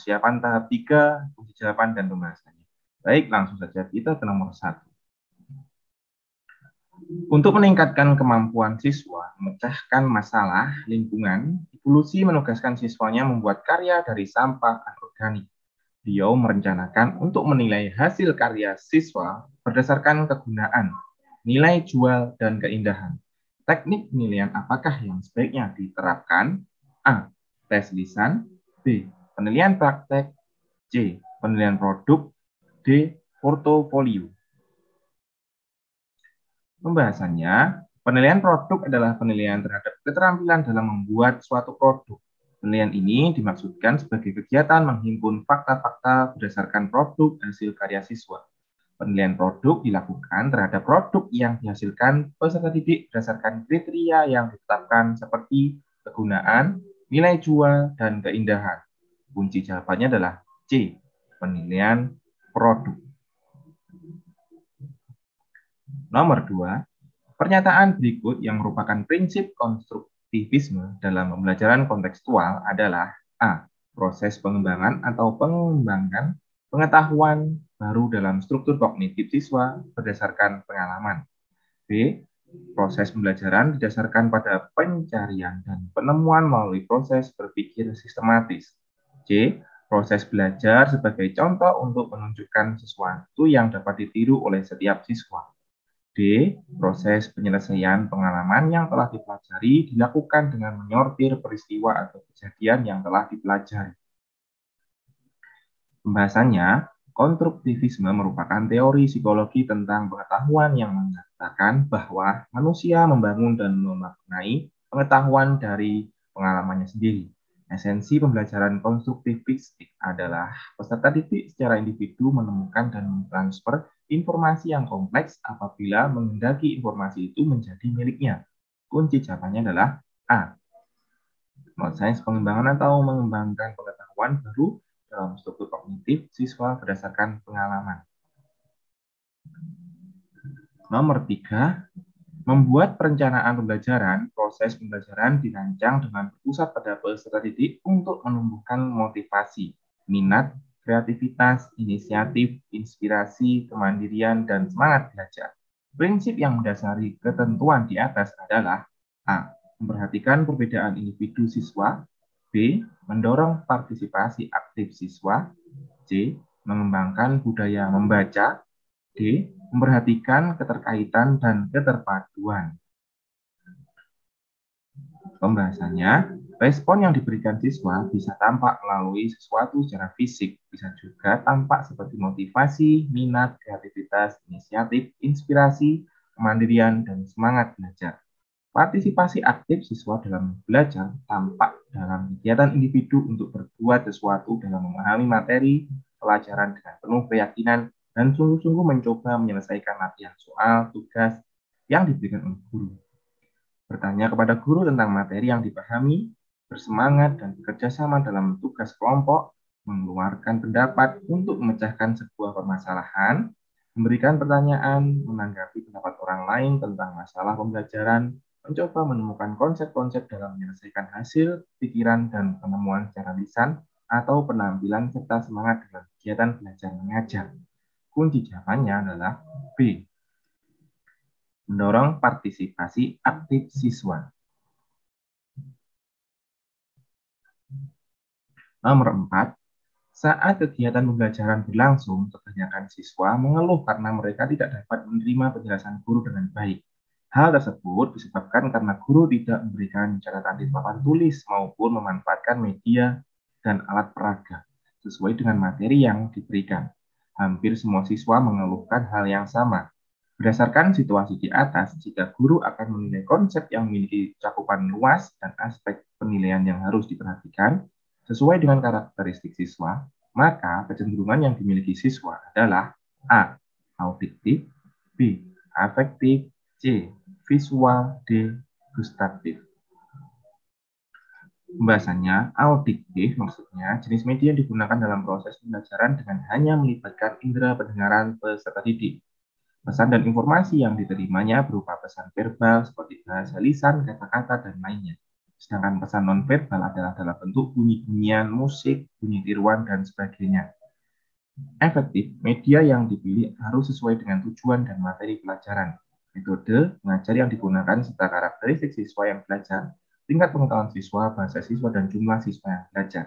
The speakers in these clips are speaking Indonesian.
persiapan tahap 3, kunci jawaban dan pembahasannya. Baik, langsung saja kita ke nomor 1. Untuk meningkatkan kemampuan siswa memecahkan masalah lingkungan, Evolusi menugaskan siswanya membuat karya dari sampah anorganik. Beliau merencanakan untuk menilai hasil karya siswa berdasarkan kegunaan, nilai jual, dan keindahan. Teknik penilaian apakah yang sebaiknya diterapkan? A. Tes lisan. B. Penilaian praktek. C. Penilaian produk. D. Portofolio. Pembahasannya, penilaian produk adalah penilaian terhadap keterampilan dalam membuat suatu produk. Penilaian ini dimaksudkan sebagai kegiatan menghimpun fakta-fakta berdasarkan produk hasil karya siswa. Penilaian produk dilakukan terhadap produk yang dihasilkan peserta didik berdasarkan kriteria yang ditetapkan seperti kegunaan, nilai jual, dan keindahan. Kunci jawabannya adalah C, penilaian produk. Nomor 2, pernyataan berikut yang merupakan prinsip konstruktivisme dalam pembelajaran kontekstual adalah A. Proses pengembangan atau pengembangan pengetahuan baru dalam struktur kognitif siswa berdasarkan pengalaman. B. Proses pembelajaran didasarkan pada pencarian dan penemuan melalui proses berpikir sistematis. C. Proses belajar sebagai contoh untuk menunjukkan sesuatu yang dapat ditiru oleh setiap siswa. D. Proses penyelesaian pengalaman yang telah dipelajari dilakukan dengan menyortir peristiwa atau kejadian yang telah dipelajari. Pembahasannya, konstruktivisme merupakan teori psikologi tentang pengetahuan yang mengatakan bahwa manusia membangun dan memaknai pengetahuan dari pengalamannya sendiri. Esensi pembelajaran konstruktivistik adalah peserta didik secara individu menemukan dan mentransfer informasi yang kompleks apabila menghendaki informasi itu menjadi miliknya. Kunci jawabannya adalah A. Sains pengembangan atau mengembangkan pengetahuan baru dalam struktur kognitif siswa berdasarkan pengalaman. Nomor 3, membuat perencanaan pembelajaran. Proses pembelajaran dirancang dengan berpusat pada peserta didik untuk menumbuhkan motivasi, minat, kreativitas, inisiatif, inspirasi, kemandirian, dan semangat belajar. Prinsip yang mendasari ketentuan di atas adalah A. Memperhatikan perbedaan individu siswa. B. Mendorong partisipasi aktif siswa. C. Mengembangkan budaya membaca. D. Memperhatikan keterkaitan dan keterpaduan. Pembahasannya, respon yang diberikan siswa bisa tampak melalui sesuatu secara fisik, bisa juga tampak seperti motivasi, minat, kreativitas, inisiatif, inspirasi, kemandirian, dan semangat belajar. Partisipasi aktif siswa dalam belajar tampak dalam kegiatan individu untuk berbuat sesuatu dalam memahami materi pelajaran dengan penuh keyakinan dan sungguh-sungguh mencoba menyelesaikan latihan soal, tugas yang diberikan oleh guru. Bertanya kepada guru tentang materi yang dipahami, bersemangat dan bekerja sama dalam tugas kelompok, mengeluarkan pendapat untuk memecahkan sebuah permasalahan, memberikan pertanyaan, menanggapi pendapat orang lain tentang masalah pembelajaran, mencoba menemukan konsep-konsep dalam menyelesaikan hasil, pikiran, dan penemuan secara lisan, atau penampilan serta semangat dalam kegiatan belajar mengajar. Kunci jawabannya adalah B. Mendorong partisipasi aktif siswa. Nomor 4, saat kegiatan pembelajaran berlangsung, kebanyakan siswa mengeluh karena mereka tidak dapat menerima penjelasan guru dengan baik. Hal tersebut disebabkan karena guru tidak memberikan catatan di papan tulis maupun memanfaatkan media dan alat peraga sesuai dengan materi yang diberikan. Hampir semua siswa mengeluhkan hal yang sama. Berdasarkan situasi di atas, jika guru akan menilai konsep yang memiliki cakupan luas dan aspek penilaian yang harus diperhatikan sesuai dengan karakteristik siswa, maka kecenderungan yang dimiliki siswa adalah A. Auditif, B. Afektif, C. Visual, D. Gustatif. Pembahasannya, auditif maksudnya jenis media yang digunakan dalam proses pembelajaran dengan hanya melibatkan indera pendengaran peserta didik. Pesan dan informasi yang diterimanya berupa pesan verbal seperti bahasa lisan, kata-kata, dan lainnya. Sedangkan pesan nonverbal adalah dalam bentuk bunyi-bunyian, musik, bunyi tiruan, dan sebagainya. Efektif, media yang dipilih harus sesuai dengan tujuan dan materi pelajaran. Metode mengajar yang digunakan serta karakteristik siswa yang belajar, tingkat pengetahuan siswa, bahasa siswa, dan jumlah siswa yang belajar.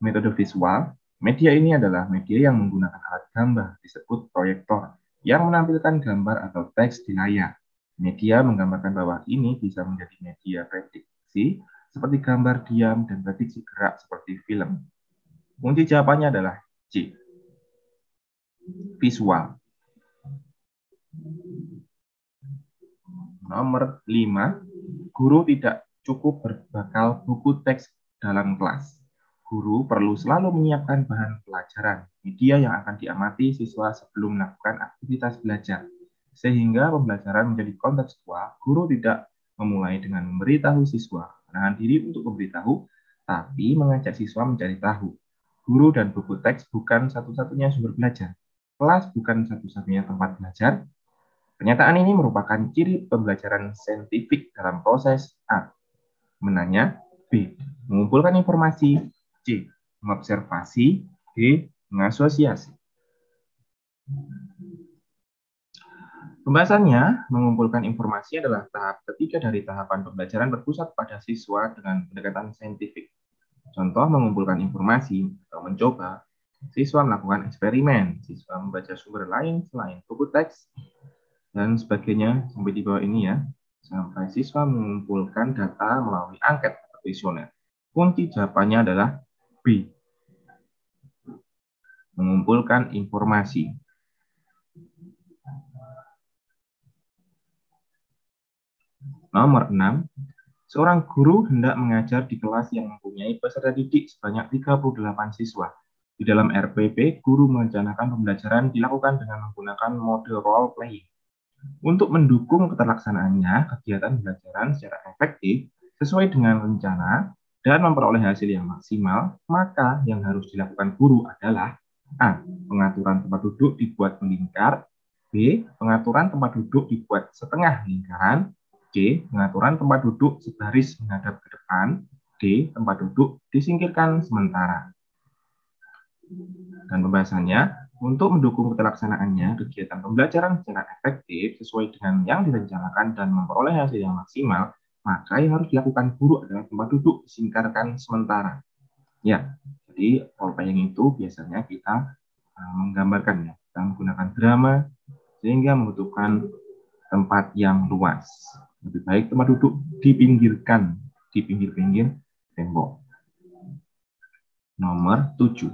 Metode visual, media ini adalah media yang menggunakan alat gambar, disebut proyektor, yang menampilkan gambar atau teks di layar. Media menggambarkan bahwa ini bisa menjadi media prediksi, seperti gambar diam dan prediksi gerak seperti film. Kunci jawabannya adalah C. Visual. Nomor 5, guru tidak cukup berbekal buku teks dalam kelas. Guru perlu selalu menyiapkan bahan pelajaran, media yang akan diamati siswa sebelum melakukan aktivitas belajar. Sehingga pembelajaran menjadi kontekstual, guru tidak memulai dengan memberitahu siswa, menahan diri untuk memberitahu, tapi mengajak siswa mencari tahu. Guru dan buku teks bukan satu-satunya sumber belajar. Kelas bukan satu-satunya tempat belajar. Pernyataan ini merupakan ciri pembelajaran saintifik dalam proses A. Menanya, B. Mengumpulkan informasi, C. Mengobservasi, D. Mengasosiasi. Pembahasannya, mengumpulkan informasi adalah tahap ketiga dari tahapan pembelajaran berpusat pada siswa dengan pendekatan saintifik. Contoh mengumpulkan informasi atau mencoba, siswa melakukan eksperimen, siswa membaca sumber lain selain buku teks, dan sebagainya sampai di bawah ini ya, sampai siswa mengumpulkan data melalui angket atau kuesioner. Kunci jawabannya adalah B. Mengumpulkan informasi. Nomor 6. Seorang guru hendak mengajar di kelas yang mempunyai peserta didik sebanyak 38 siswa. Di dalam RPP, guru merencanakan pembelajaran dilakukan dengan menggunakan mode role playing. Untuk mendukung keterlaksanaannya, kegiatan pembelajaran secara efektif sesuai dengan rencana dan memperoleh hasil yang maksimal, maka yang harus dilakukan guru adalah A. Pengaturan tempat duduk dibuat melingkar, B. Pengaturan tempat duduk dibuat setengah lingkaran, C. Pengaturan tempat duduk sebaris menghadap ke depan, D. Tempat duduk disingkirkan sementara. Dan pembahasannya, untuk mendukung keterlaksanaannya, kegiatan pembelajaran secara efektif sesuai dengan yang direncanakan dan memperoleh hasil yang maksimal, maka yang harus dilakukan guru adalah tempat duduk disingkirkan sementara. Ya, jadi role playing itu biasanya kita menggambarkan ya, kita menggunakan drama sehingga membutuhkan tempat yang luas. Lebih baik tempat duduk dipinggirkan, di pinggir-pinggir tembok. Nomor 7.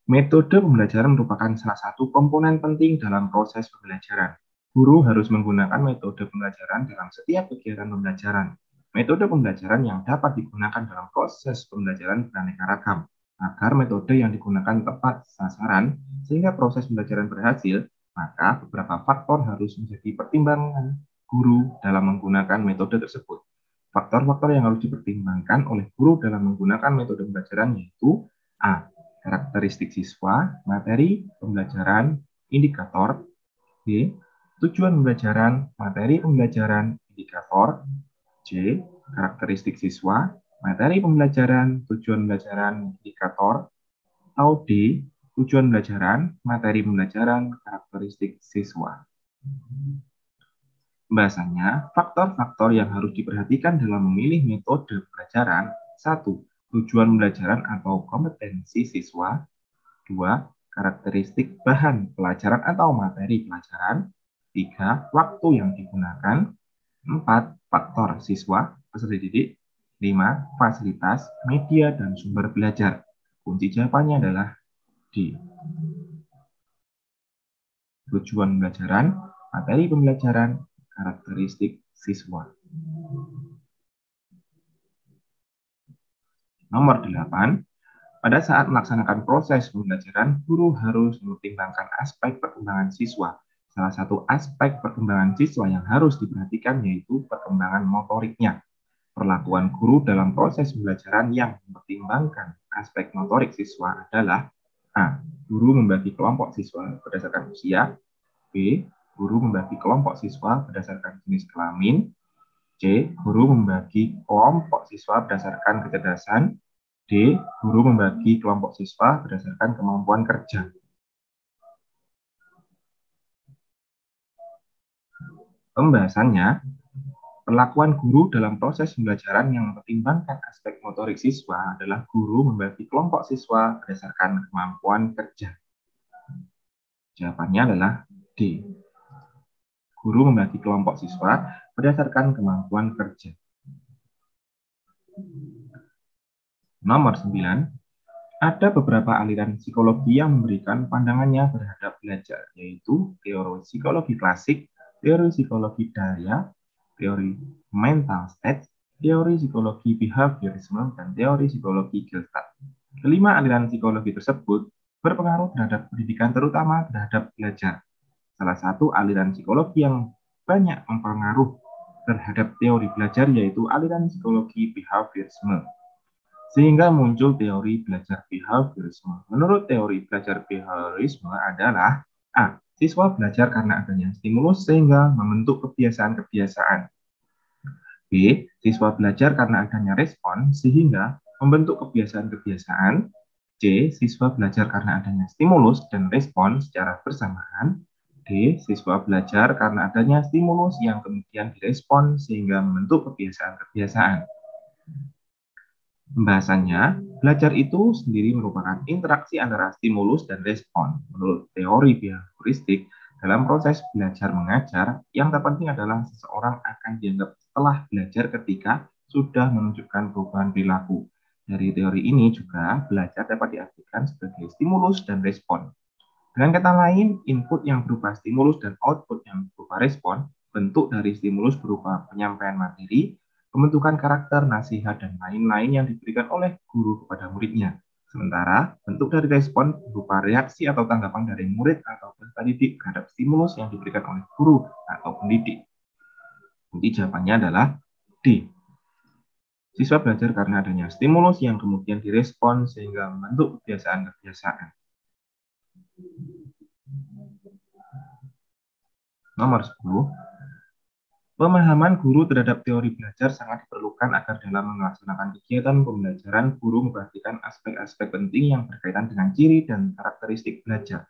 Metode pembelajaran merupakan salah satu komponen penting dalam proses pembelajaran. Guru harus menggunakan metode pembelajaran dalam setiap kegiatan pembelajaran. Metode pembelajaran yang dapat digunakan dalam proses pembelajaran beraneka ragam. Agar metode yang digunakan tepat sasaran sehingga proses pembelajaran berhasil, maka beberapa faktor harus menjadi pertimbangan guru dalam menggunakan metode tersebut. Faktor-faktor yang harus dipertimbangkan oleh guru dalam menggunakan metode pembelajaran yaitu A. Karakteristik siswa, materi pembelajaran, indikator. B. Tujuan pembelajaran, materi pembelajaran, indikator. C. Karakteristik siswa, materi pembelajaran, tujuan pembelajaran, indikator. Atau D. Tujuan pembelajaran, materi pembelajaran, karakteristik siswa. Pembahasannya, faktor-faktor yang harus diperhatikan dalam memilih metode pembelajaran. 1. Tujuan pembelajaran atau kompetensi siswa. 2. Karakteristik bahan pelajaran atau materi pelajaran. 3. Waktu yang digunakan. 4. Faktor siswa, peserta didik. 5. Fasilitas, media, dan sumber belajar. Kunci jawabannya adalah D. Tujuan pembelajaran, materi pembelajaran, karakteristik siswa. Nomor 8. Pada saat melaksanakan proses pembelajaran, guru harus mempertimbangkan aspek perkembangan siswa. Salah satu aspek perkembangan siswa yang harus diperhatikan yaitu perkembangan motoriknya. Perlakuan guru dalam proses pembelajaran yang mempertimbangkan aspek motorik siswa adalah A. Guru membagi kelompok siswa berdasarkan usia. B. Guru membagi kelompok siswa berdasarkan jenis kelamin. C. Guru membagi kelompok siswa berdasarkan kecerdasan. D. Guru membagi kelompok siswa berdasarkan kemampuan kerja. Pembahasannya, perlakuan guru dalam proses pembelajaran yang mempertimbangkan aspek motorik siswa adalah guru membagi kelompok siswa berdasarkan kemampuan kerja. Jawabannya adalah D. Guru membagi kelompok siswa berdasarkan kemampuan kerja. Nomor 9. Ada beberapa aliran psikologi yang memberikan pandangannya terhadap belajar, yaitu teori psikologi klasik, teori psikologi daya, teori mental state, teori psikologi behaviorisme, dan teori psikologi Gestalt. Kelima aliran psikologi tersebut berpengaruh terhadap pendidikan, terutama terhadap belajar. Salah satu aliran psikologi yang banyak mempengaruhi terhadap teori belajar yaitu aliran psikologi behaviorisme. Sehingga muncul teori belajar behaviorisme. Menurut teori belajar behaviorisme adalah A. Siswa belajar karena adanya stimulus sehingga membentuk kebiasaan-kebiasaan. B. Siswa belajar karena adanya respon sehingga membentuk kebiasaan-kebiasaan. C. Siswa belajar karena adanya stimulus dan respon secara bersamaan. D. Siswa belajar karena adanya stimulus yang kemudian direspon sehingga membentuk kebiasaan-kebiasaan. Pembahasannya, belajar itu sendiri merupakan interaksi antara stimulus dan respon. Menurut teori behavioristik, dalam proses belajar mengajar, yang terpenting adalah seseorang akan dianggap telah belajar ketika sudah menunjukkan perubahan perilaku. Dari teori ini juga, belajar dapat diartikan sebagai stimulus dan respon. Dengan kata lain, input yang berupa stimulus dan output yang berupa respon, bentuk dari stimulus berupa penyampaian materi, pembentukan karakter, nasihat, dan lain-lain yang diberikan oleh guru kepada muridnya. Sementara, bentuk dari respon berupa reaksi atau tanggapan dari murid atau peserta didik terhadap stimulus yang diberikan oleh guru atau pendidik. Jadi jawabannya adalah D. Siswa belajar karena adanya stimulus yang kemudian direspon sehingga membentuk kebiasaan-kebiasaan. Nomor 10. Pemahaman guru terhadap teori belajar sangat diperlukan agar dalam melaksanakan kegiatan pembelajaran, guru memperhatikan aspek-aspek penting yang berkaitan dengan ciri dan karakteristik belajar.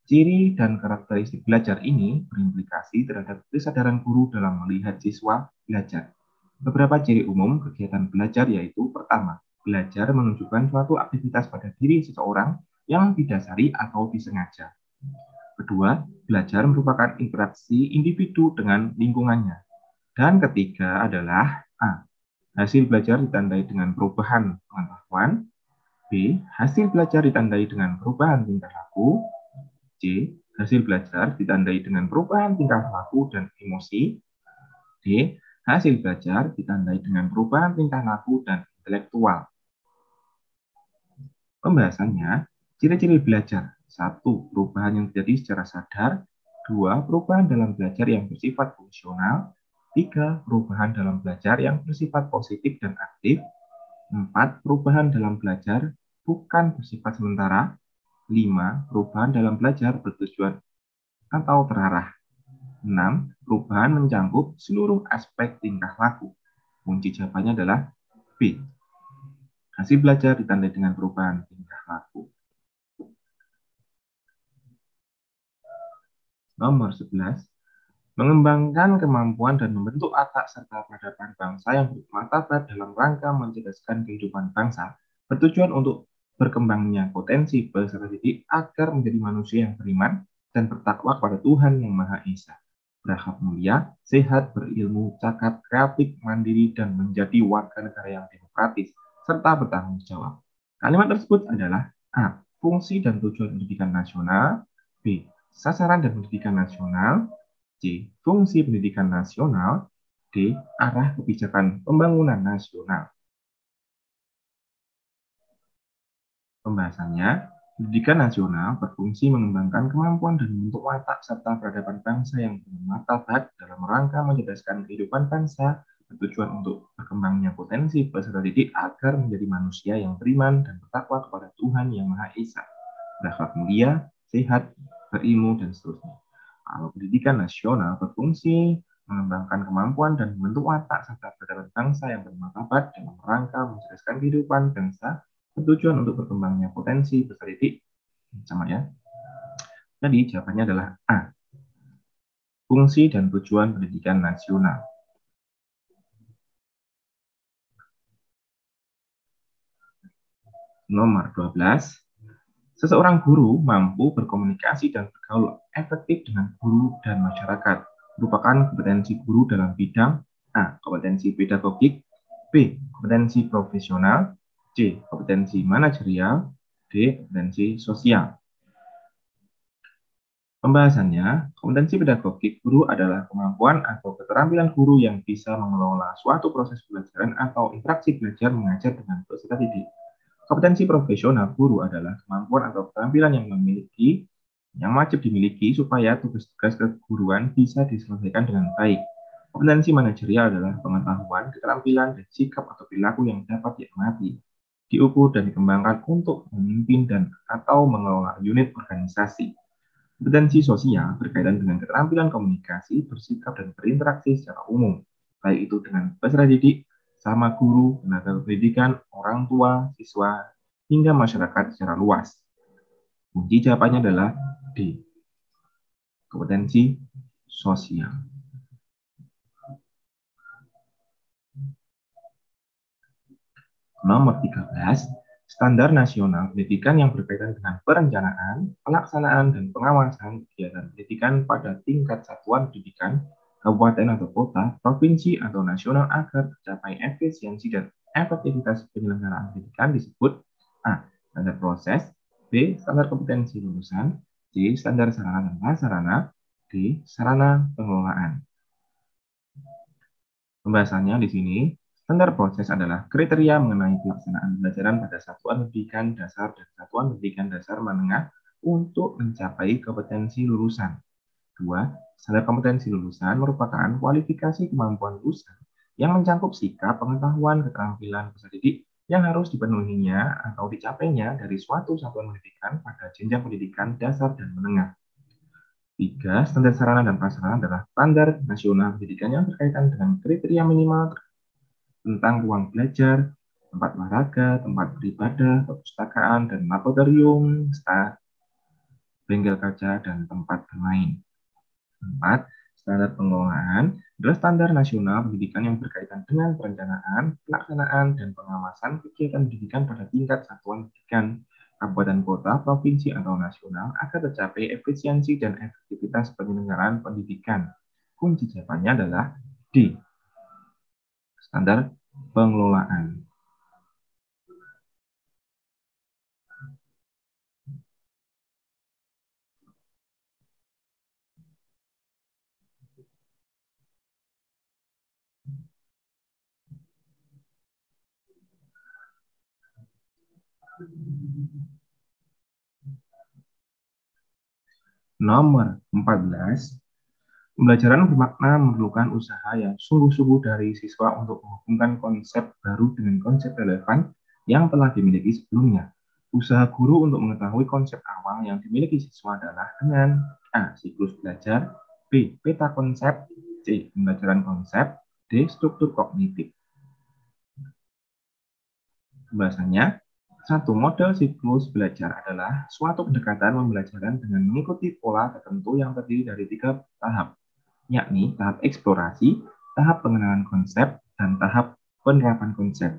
Ciri dan karakteristik belajar ini berimplikasi terhadap kesadaran guru dalam melihat siswa belajar. Beberapa ciri umum kegiatan belajar yaitu: pertama, belajar menunjukkan suatu aktivitas pada diri seseorang yang didasari atau disengaja. Kedua, belajar merupakan interaksi individu dengan lingkungannya. Dan ketiga adalah A. Hasil belajar ditandai dengan perubahan pengetahuan. B. Hasil belajar ditandai dengan perubahan tingkah laku. C. Hasil belajar ditandai dengan perubahan tingkah laku dan emosi. D. Hasil belajar ditandai dengan perubahan tingkah laku dan intelektual. Pembahasannya, ciri-ciri belajar. 1. Perubahan yang terjadi secara sadar. 2. Perubahan dalam belajar yang bersifat fungsional. 3. Perubahan dalam belajar yang bersifat positif dan aktif. 4. Perubahan dalam belajar bukan bersifat sementara. 5. Perubahan dalam belajar bertujuan atau terarah. 6. Perubahan mencakup seluruh aspek tingkah laku. Kunci jawabannya adalah B. Hasil belajar ditandai dengan perubahan tingkah laku. Nomor 11. Mengembangkan kemampuan dan membentuk watak serta peradaban bangsa yang bermartabat dalam rangka mencerdaskan kehidupan bangsa, bertujuan untuk berkembangnya potensi peserta didik agar menjadi manusia yang beriman dan bertakwa kepada Tuhan Yang Maha Esa, berakhlak mulia, sehat, berilmu, cakap, kreatif, mandiri, dan menjadi warga negara yang demokratis serta bertanggung jawab. Kalimat tersebut adalah A. Fungsi dan tujuan pendidikan nasional. B. Sasaran dan pendidikan nasional. C. Fungsi pendidikan nasional. D. Arah kebijakan pembangunan nasional. Pembahasannya, pendidikan nasional berfungsi mengembangkan kemampuan dan membentuk watak serta peradaban bangsa yang bermartabat dalam rangka mencerdaskan kehidupan bangsa, bertujuan untuk berkembangnya potensi peserta didik agar menjadi manusia yang beriman dan bertakwa kepada Tuhan Yang Maha Esa, berakhlak mulia, sehat, berilmu, dan seterusnya. Kalau pendidikan nasional berfungsi mengembangkan kemampuan dan membentuk watak serta peradaban bangsa yang bermartabat dalam rangka mencerdaskan kehidupan bangsa bertujuan untuk berkembangnya potensi peserta didik. Sama ya. Jadi jawabannya adalah A. Fungsi dan tujuan pendidikan nasional. Nomor 12. Seseorang guru mampu berkomunikasi dan bergaul efektif dengan guru dan masyarakat. Merupakan kompetensi guru dalam bidang A. Kompetensi pedagogik, B. Kompetensi profesional, C. Kompetensi manajerial, D. Kompetensi sosial. Pembahasannya, kompetensi pedagogik guru adalah kemampuan atau keterampilan guru yang bisa mengelola suatu proses pembelajaran atau interaksi belajar mengajar dengan peserta didik. Kompetensi profesional guru adalah kemampuan atau keterampilan yang wajib dimiliki supaya tugas-tugas keguruan bisa diselesaikan dengan baik. Kompetensi manajerial adalah pengetahuan, keterampilan, dan sikap atau perilaku yang dapat diamati, diukur, dan dikembangkan untuk memimpin dan atau mengelola unit organisasi. Kompetensi sosial berkaitan dengan keterampilan komunikasi, bersikap, dan berinteraksi secara umum, baik itu dengan peserta didik, sama guru, tenaga pendidikan, orang tua, siswa, hingga masyarakat secara luas. Kunci jawabannya adalah D. Kompetensi sosial. Nomor 13. Standar nasional pendidikan yang berkaitan dengan perencanaan, pelaksanaan, dan pengawasan kegiatan pendidikan pada tingkat satuan pendidikan, kabupaten atau kota, provinsi atau nasional agar tercapai efisiensi dan efektivitas penyelenggaraan pendidikan disebut A. Standar proses, B. Standar kompetensi lulusan, C. Standar sarana dan prasarana, D. Sarana pengelolaan. Pembahasannya di sini. Standar proses adalah kriteria mengenai pelaksanaan pembelajaran pada satuan pendidikan dasar dan satuan pendidikan dasar menengah untuk mencapai kompetensi lulusan. 2. Standar kompetensi lulusan merupakan kualifikasi kemampuan lulusan yang mencakup sikap, pengetahuan, keterampilan peserta didik yang harus dipenuhinya atau dicapainya dari suatu satuan pendidikan pada jenjang pendidikan dasar dan menengah. 3. Standar sarana dan prasarana adalah standar nasional pendidikan yang berkaitan dengan kriteria minimal tentang ruang belajar, tempat olahraga, tempat beribadah, perpustakaan, dan laboratorium, bengkel kaca, dan tempat bermain. 4. Standar pengelolaan adalah standar nasional pendidikan yang berkaitan dengan perencanaan, pelaksanaan, dan pengawasan kegiatan pendidikan pada tingkat satuan pendidikan, kabupaten kota, provinsi, atau nasional agar tercapai efisiensi dan efektivitas penyelenggaraan pendidikan. Kunci jawabannya adalah D. Standar pengelolaan. Nomor 14. Pembelajaran bermakna memerlukan usaha yang sungguh-sungguh dari siswa untuk menghubungkan konsep baru dengan konsep relevan yang telah dimiliki sebelumnya. Usaha guru untuk mengetahui konsep awal yang dimiliki siswa adalah dengan A. Siklus belajar, B. Peta konsep, C. Pembelajaran konsep, D. Struktur kognitif. Pembahasannya, satu model siklus belajar adalah suatu pendekatan pembelajaran dengan mengikuti pola tertentu yang terdiri dari 3 tahap, yakni tahap eksplorasi, tahap pengenalan konsep, dan tahap penerapan konsep.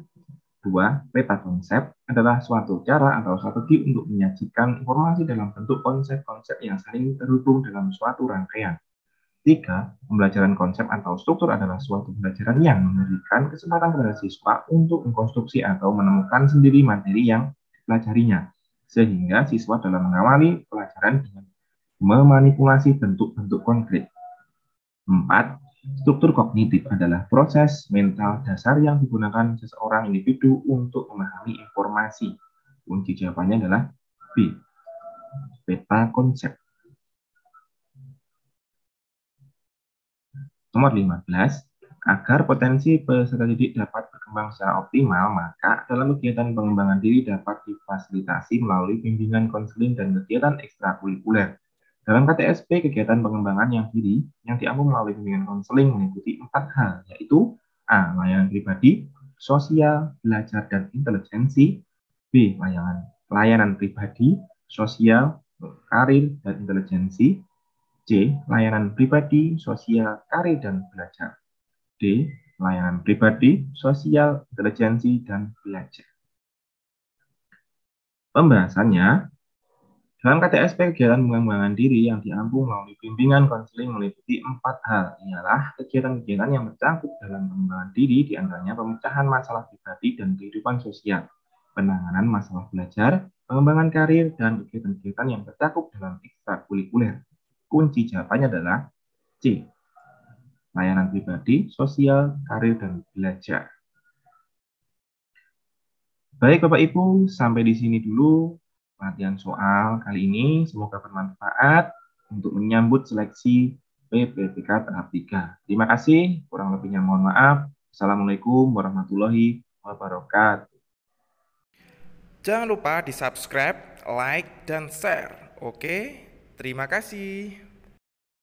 2. Peta konsep adalah suatu cara atau strategi untuk menyajikan informasi dalam bentuk konsep-konsep yang saling terhubung dalam suatu rangkaian. 3. Pembelajaran konsep atau struktur adalah suatu pembelajaran yang memberikan kesempatan kepada siswa untuk mengkonstruksi atau menemukan sendiri materi yang dipelajarinya, sehingga siswa dalam mengawali pelajaran dengan memanipulasi bentuk-bentuk konkret. 4. Struktur kognitif adalah proses mental dasar yang digunakan seseorang individu untuk memahami informasi. Kunci jawabannya adalah B. Peta konsep. Nomor 15. Agar potensi peserta didik dapat berkembang secara optimal, maka dalam kegiatan pengembangan diri dapat difasilitasi melalui bimbingan konseling dan kegiatan ekstrakurikuler. Dalam KTSP, kegiatan pengembangan yang diri yang diampu melalui bimbingan konseling meliputi 4 hal, yaitu A. Layanan pribadi, sosial, belajar, dan intelijensi. B. Layanan pribadi, sosial, karir, dan intelijensi. C. Layanan pribadi, sosial, karir, dan belajar. D. Layanan pribadi, sosial, intelijensi, dan belajar. Pembahasannya, dalam KTSP, kegiatan pengembangan diri yang diampu melalui bimbingan konseling meliputi 4 hal. Ialah kegiatan-kegiatan yang tercakup dalam pengembangan diri, diantaranya pemecahan masalah pribadi dan kehidupan sosial, penanganan masalah belajar, pengembangan karir, dan kegiatan-kegiatan yang tercakup dalam ekstrakurikuler. Kunci jawabannya adalah C. Layanan pribadi, sosial, karir, dan belajar. Baik Bapak Ibu, sampai di sini dulu latihan soal kali ini. Semoga bermanfaat untuk menyambut seleksi PPTK tahap 3. Terima kasih, kurang lebihnya mohon maaf. Assalamualaikum warahmatullahi wabarakatuh. Jangan lupa di subscribe, like, dan share. Oke, terima kasih.